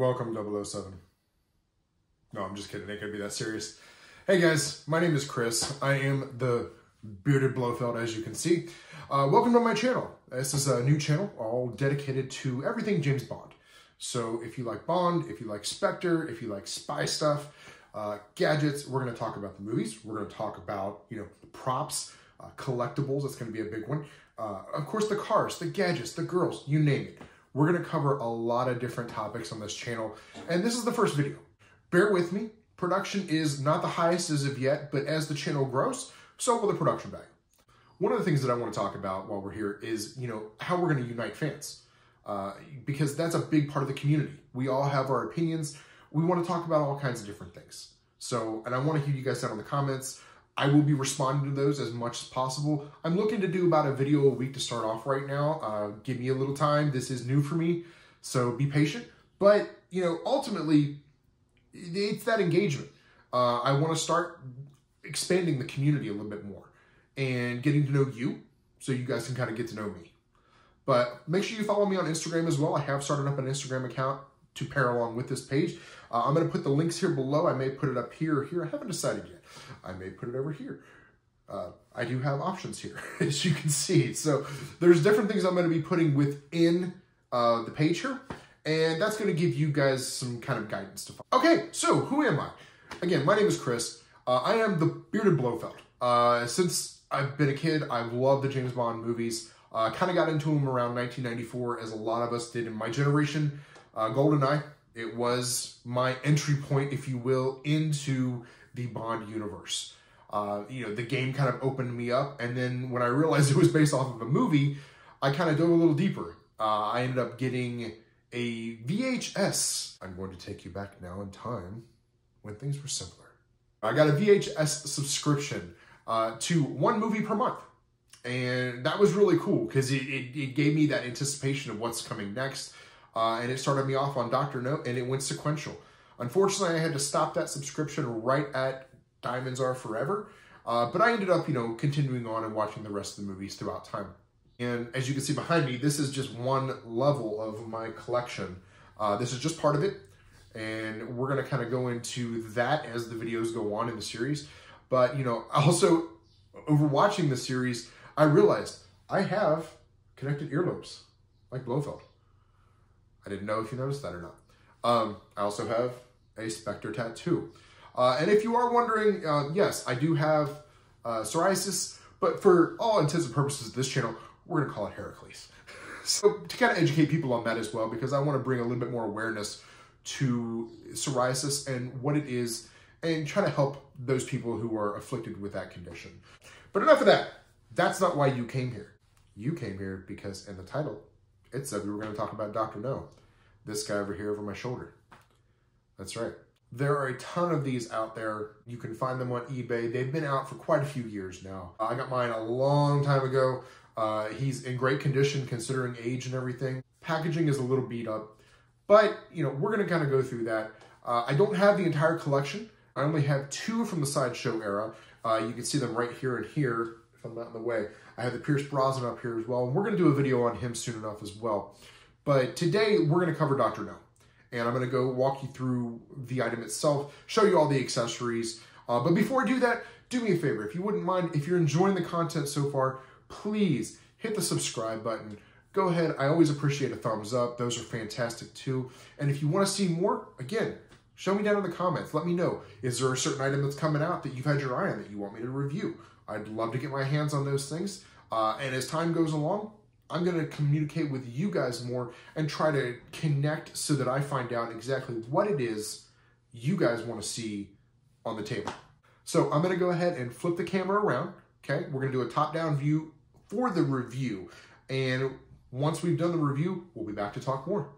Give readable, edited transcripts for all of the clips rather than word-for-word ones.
Welcome 007. No, I'm just kidding. It can't be that serious. Hey guys, my name is Chris. I am the bearded Blofeld, as you can see. Welcome to my channel. This is a new channel all dedicated to everything James Bond. So if you like Bond, if you like Spectre, if you like spy stuff, gadgets, we're going to talk about the movies. We're going to talk about, props, collectibles. That's going to be a big one. Of course, the cars, the gadgets, the girls, you name it. We're going to cover a lot of different topics on this channel. And this is the first video. Bear with me. Production is not the highest as of yet, but as the channel grows, so will the production value. One of the things that I want to talk about while we're here is, how we're going to unite fans. Because that's a big part of the community. We all have our opinions. We want to talk about all kinds of different things. So, and I want to hear you guys down in the comments. I will be responding to those as much as possible. I'm looking to do about a video a week to start off right now. Give me a little time. This is new for me, so be patient. But, ultimately, it's that engagement. I want to start expanding the community a little bit more and getting to know you so you guys can kind of get to know me. But make sure you follow me on Instagram as well. I have started up an Instagram account to pair along with this page. I'm going to put the links here below. I may put it up here or here. I haven't decided yet. I may put it over here. I do have options here, as you can see. So there's different things I'm going to be putting within the page here. And that's going to give you guys some kind of guidance to follow. Okay, so who am I? Again, my name is Chris. I am the bearded Blofeld. Since I've been a kid, I've loved the James Bond movies. Kind of got into them around 1994, as a lot of us did in my generation. GoldenEye, it was my entry point, if you will, into the Bond universe. The game kind of opened me up, and then when I realized it was based off of a movie, I kind of dove a little deeper. I ended up getting a VHS. I'm going to take you back now in time when things were simpler. I got a VHS subscription to one movie per month. And that was really cool because it gave me that anticipation of what's coming next. And it started me off on Dr. No, and it went sequential. Unfortunately, I had to stop that subscription right at Diamonds Are Forever. But I ended up, continuing on and watching the rest of the movies throughout time. And as you can see behind me, this is just one level of my collection. This is just part of it. And we're going to kind of go into that as the videos go on in the series. But, also over watching the series, I realized I have connected earlobes, like Blofeld. I didn't know if you noticed that or not. I also have a Spectre tattoo. And if you are wondering, yes, I do have psoriasis, but for all intents and purposes of this channel, we're going to call it Heracles. So to kind of educate people on that as well, because I want to bring a little bit more awareness to psoriasis and what it is, and try to help those people who are afflicted with that condition. But enough of that. That's not why you came here. You came here because in the title, it said we were going to talk about Dr. No. This guy over here over my shoulder. That's right. There are a ton of these out there. You can find them on eBay. They've been out for quite a few years now. I got mine a long time ago. He's in great condition considering age and everything. Packaging is a little beat up. But, we're going to kind of go through that. I don't have the entire collection. I only have two from the Sideshow era. You can see them right here and here. I'm not in the way. I have the Pierce Brosnan up here as well, and we're going to do a video on him soon enough as well. But today, we're going to cover Dr. No. And I'm going to go walk you through the item itself, show you all the accessories. But before I do that, do me a favor. If you wouldn't mind, if you're enjoying the content so far, please hit the subscribe button. Go ahead. I always appreciate a thumbs up. Those are fantastic too. And if you want to see more, again, show me down in the comments. Let me know. Is there a certain item that's coming out that you've had your eye on that you want me to review? I'd love to get my hands on those things. And as time goes along, I'm going to communicate with you guys more and try to connect so that I find out exactly what it is you guys want to see on the table. So I'm going to go ahead and flip the camera around. Okay, we're going to do a top-down view for the review. And once we've done the review, we'll be back to talk more.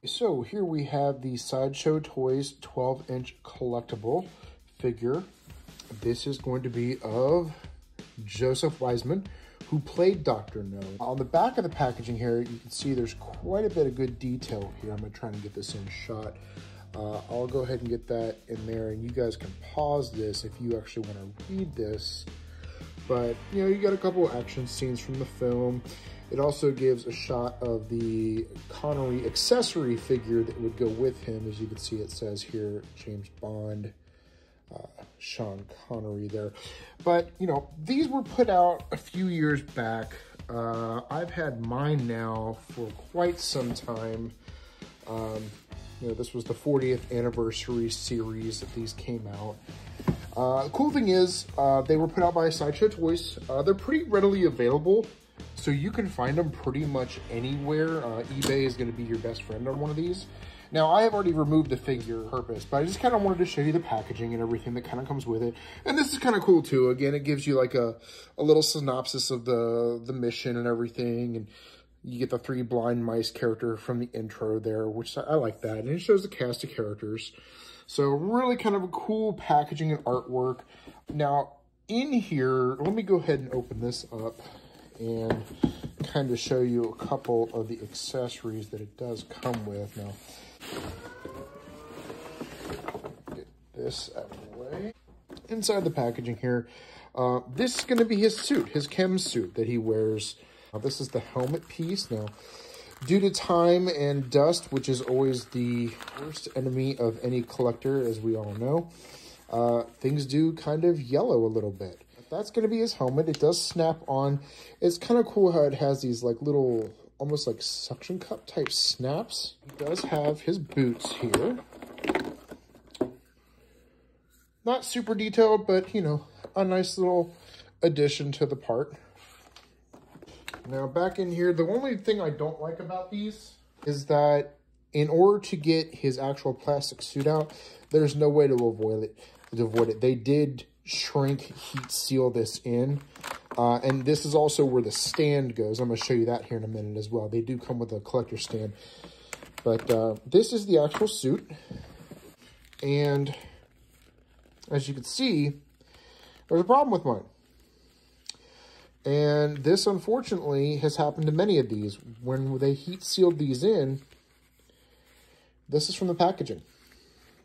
So here we have the Sideshow Toys 12-inch collectible figure. This is going to be of Joeseph Wiseman, who played Dr. No. On the back of the packaging here, you can see there's quite a bit of good detail here. I'm going to try and get this in shot. I'll go ahead and get that in there, and you guys can pause this if you actually want to read this. But, you got a couple of action scenes from the film. It also gives a shot of the Connery accessory figure that would go with him. As you can see, it says here, James Bond, Sean Connery there. But, you know, these were put out a few years back. I've had mine now for quite some time. You know, this was the 40th anniversary series that these came out. The cool thing is, they were put out by SideShow Toys. They're pretty readily available, so you can find them pretty much anywhere. eBay is going to be your best friend on one of these. Now, I have already removed the figure purpose, but I just kind of wanted to show you the packaging and everything that kind of comes with it. And this is kind of cool too. Again, it gives you like a little synopsis of the mission and everything, and you get the 3 blind mice character from the intro there, which I like that. And it shows the cast of characters. So really kind of a cool packaging and artwork. Now, in here, let me go ahead and open this up and kind of show you a couple of the accessories that it does come with. Now, get this out of the way. Inside the packaging here, this is going to be his suit, his chem suit that he wears. This is the helmet piece. Now, due to time and dust, which is always the worst enemy of any collector, as we all know, things do kind of yellow a little bit. That's going to be his helmet. It does snap on. It's kind of cool how it has these like little, almost like suction cup type snaps. He does have his boots here. Not super detailed, but, you know, a nice little addition to the part. Now, back in here, the only thing I don't like about these is that in order to get his actual plastic suit out, there's no way to avoid it. They did shrink, heat seal this in. And this is also where the stand goes. I'm going to show you that here in a minute as well. They do come with a collector stand. But this is the actual suit. And as you can see, there's a problem with mine. And this, unfortunately, has happened to many of these. When they heat sealed these in, this is from the packaging.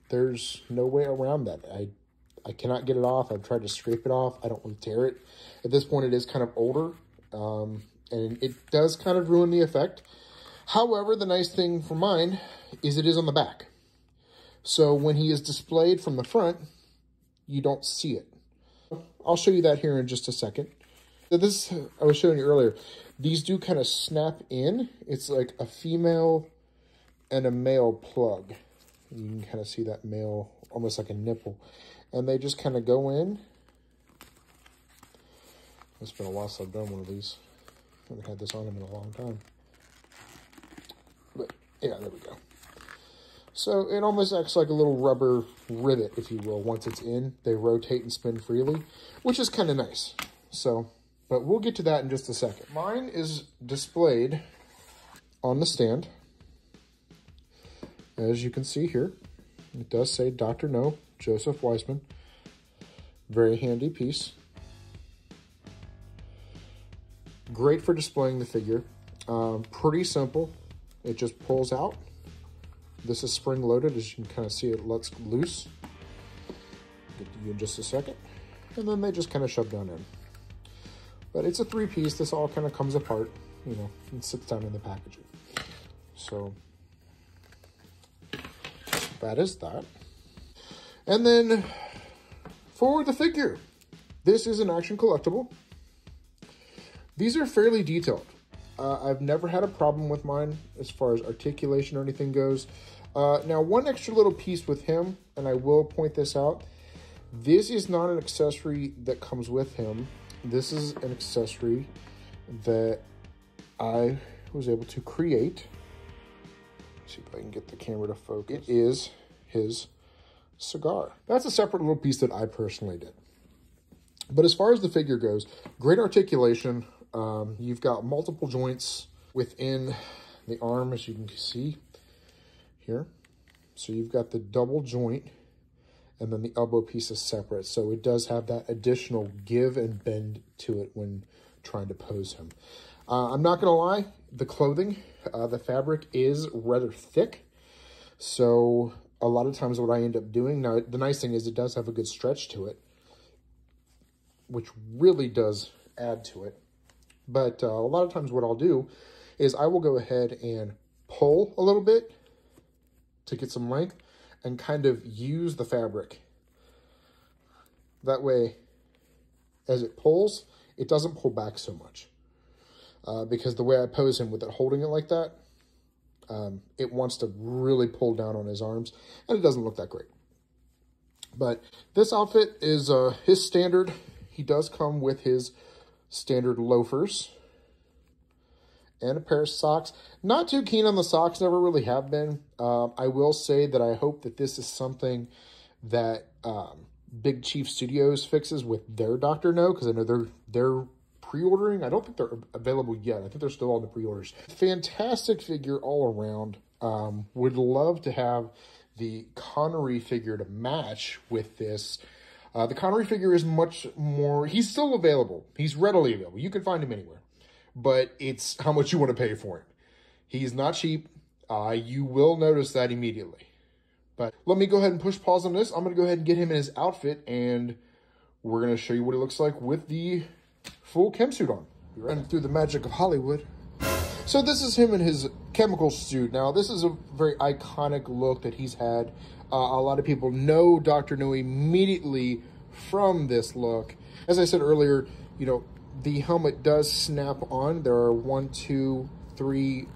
There's no way around that. I cannot get it off. I've tried to scrape it off. I don't want to tear it. At this point, it is kind of older, and it does kind of ruin the effect. However, the nice thing for mine is it is on the back. So when he is displayed from the front, you don't see it. I'll show you that here in just a second. So this, I was showing you earlier, these do kind of snap in. It's like a female and a male plug. You can kind of see that male, almost like a nipple. And they just kind of go in. It's been a while since I've done one of these. I haven't had this on him in a long time. But, yeah, there we go. So it almost acts like a little rubber rivet, if you will. Once it's in, they rotate and spin freely, which is kind of nice. So, but we'll get to that in just a second. Mine is displayed on the stand. As you can see here, it does say Dr. No, Joeseph Wiseman. Very handy piece. Great for displaying the figure. Pretty simple. It just pulls out. This is spring loaded. As you can kind of see, it lets loose. Get to you in just a second. And then they just kind of shove down in. But it's a 3-piece. This all kind of comes apart, you know, and sits down in the packaging. So that is that. And then for the figure, this is an action collectible. These are fairly detailed. I've never had a problem with mine as far as articulation or anything goes. Now, one extra little piece with him, and I will point this out. This is not an accessory that comes with him. This is an accessory that I was able to create. Let's see if I can get the camera to focus. It is his cigar. That's a separate little piece that I personally did. But as far as the figure goes, great articulation. You've got multiple joints within the arm, as you can see here. So you've got the double joint, and then the elbow piece is separate. So it does have that additional give and bend to it when trying to pose him. I'm not going to lie, the clothing, the fabric is rather thick. So a lot of times what I end up doing, now the nice thing is it does have a good stretch to it, which really does add to it. But a lot of times what I'll do is I will go ahead and pull a little bit to get some length and kind of use the fabric. That way, as it pulls, it doesn't pull back so much. Because the way I pose him with it holding it like that, it wants to really pull down on his arms, and it doesn't look that great. But this outfit is his standard. He does come with his standard loafers and a pair of socks. Not too keen on the socks, never really have been. I will say that I hope that this is something that Big Chief Studios fixes with their Dr. No, because I know they're pre-ordering. I don't think they're available yet. I think they're still on the pre-orders. Fantastic figure all around. Would love to have the Connery figure to match with this. The Connery figure is much more... He's still available. He's readily available. You can find him anywhere. But it's how much you want to pay for him. He's not cheap. You will notice that immediately. But let me go ahead and push pause on this. I'm going to go ahead and get him in his outfit, and we're going to show you what he looks like with the full chem suit on. And through the magic of Hollywood. So this is him in his chemical suit. Now, this is a very iconic look that he's had. A lot of people know Dr. No immediately from this look. As I said earlier, you know, the helmet does snap on. There are 1, 2, 3,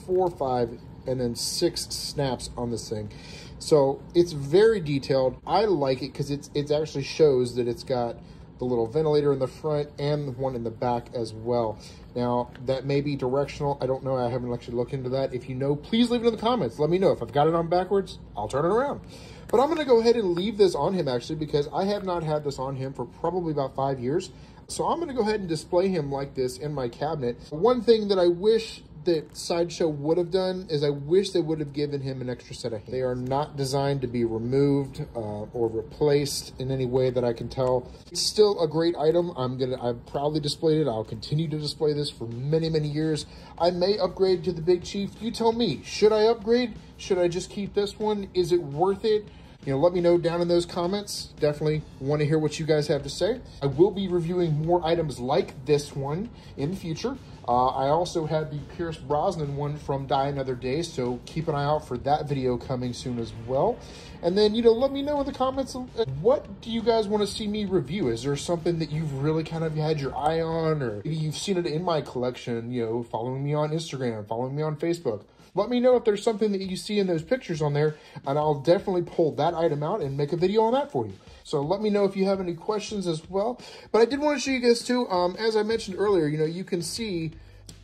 4, 5, and then 6 snaps on this thing. So it's very detailed. I like it because it actually shows that it's got the little ventilator in the front and the one in the back as well. Now, that may be directional. I don't know. I haven't actually looked into that. If you know, please leave it in the comments. Let me know. If I've got it on backwards, I'll turn it around. But I'm going to go ahead and leave this on him, actually, because I have not had this on him for probably about 5 years. So I'm going to go ahead and display him like this in my cabinet. One thing that I wish that Sideshow would have done is I wish they would have given him an extra set of hands. They are not designed to be removed or replaced in any way that I can tell. It's still a great item. I've proudly displayed it. I'll continue to display this for many, many years. I may upgrade to the Big Chief. You tell me, should I upgrade? Should I just keep this one? Is it worth it? You know, let me know down in those comments. Definitely want to hear what you guys have to say. I will be reviewing more items like this one in the future. I also had the Pierce Brosnan one from Die Another Day, so keep an eye out for that video coming soon as well. And then, you know, let me know in the comments, what do you guys want to see me review? Is there something that you've really kind of had your eye on, or maybe you've seen it in my collection, you know, following me on Instagram, following me on Facebook? Let me know if there's something that you see in those pictures on there, and I'll definitely pull that item out and make a video on that for you. So let me know if you have any questions as well. But I did want to show you guys too, as I mentioned earlier, you know, you can see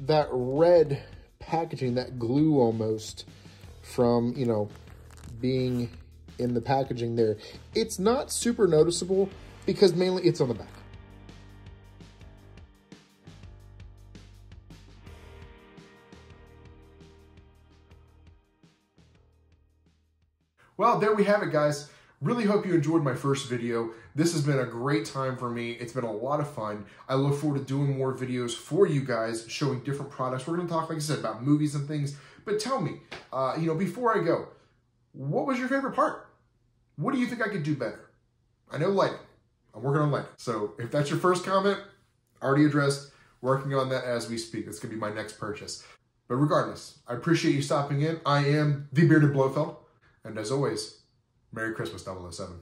that red packaging, that glue almost from, you know, being in the packaging there. It's not super noticeable because mainly it's on the back. Well, there we have it, guys. Really hope you enjoyed my first video. This has been a great time for me. It's been a lot of fun. I look forward to doing more videos for you guys, showing different products. We're going to talk, like I said, about movies and things. But tell me, you know, before I go, what was your favorite part? What do you think I could do better? I know lighting. I'm working on lighting. So if that's your first comment, already addressed, working on that as we speak. That's going to be my next purchase. But regardless, I appreciate you stopping in. I am the Bearded Blofeld. And as always, Merry Christmas, 007.